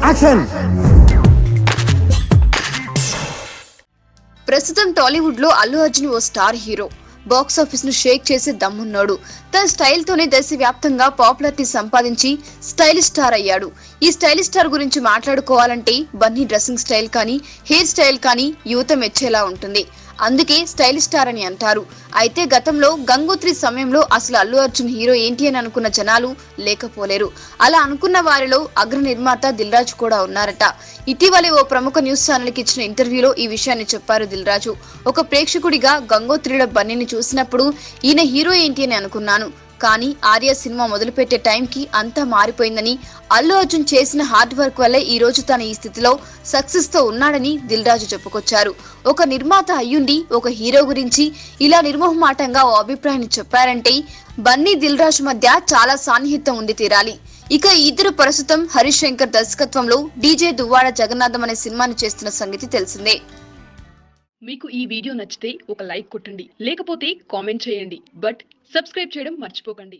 Action. ప్రస్తుతం టాలీవుడ్ లో అల్లు అర్జున్ ఓ star hero. Box office ను షేక్ చేసే దమ్మున్నాడు. తన స్టైల్ తోనే దేశవ్యాప్తంగా పాపులారిటీ సంపాదించి స్టైలిష్ స్టార్ అయ్యాడు. ఈ స్టైలిష్ స్టార్ గురించి మాట్లాడుకోవాలంటే బన్నీ డ్రెస్సింగ్ స్టైల్ కానీ, హెయిర్ స్టైల్ కానీ యువత మెచ్చేలా ఉంటుంది. అందుకే స్టైలిష్ స్టార్ అని అంటారు. అయితే గతంలో గంగోత్రి సమయంలో అసలు అల్లు అర్జున్ హీరో ఏంటి అని అనుకున్న జనాలు లేకపోలేరు. అలా అనుకున్న వారిలో అగ్ర నిర్మాత దిల్ రాజు కూడా ఉన్నారట. ఇటీవలే ఓ ప్రముఖ న్యూస్ ఛానల్ కి ఇచ్చిన ఇంటర్వ్యూలో ఈ విషయాన్ని చెప్పారు దిల్ రాజు. ఒక ప్రేక్షకుడిగా గంగోత్రిలో బన్నీని చూసినప్పుడు ఈయన హీరో ఏంటి అని అనుకున్నాను. కానీ ఆర్య సినిమా మొదలుపెట్టే టైంకి అంతా మారిపోయిందని, అల్లు అర్జున్ చేసిన హార్డ్ వర్క్ వల్లే ఈ రోజు తన ఈ స్థితిలో సక్సెస్ తో ఉన్నాడని దిల్ రాజు చెప్పుకొచ్చారు. ఒక నిర్మాత అయ్యుండి ఒక హీరో గురించి ఇలా నిర్మోహమాటంగా ఓ అభిప్రాయాన్ని చెప్పారంటే బన్నీ దిల్ రాజు మధ్య చాలా సాన్నిహిత్యం ఉండి తీరాలి. ఇక ఈ ఇద్దరు ప్రస్తుతం హరీష్ శంకర్ దర్శకత్వంలో డీజే దువ్వాడ జగన్నాథం అనే సినిమాని చేస్తున్న సంగతి తెలిసిందే. మీకు ఈ వీడియో నచ్చితే ఒక లైక్ కొట్టండి, లేకపోతే కామెంట్ చేయండి. బట్ సబ్స్క్రైబ్ చేయడం మర్చిపోకండి.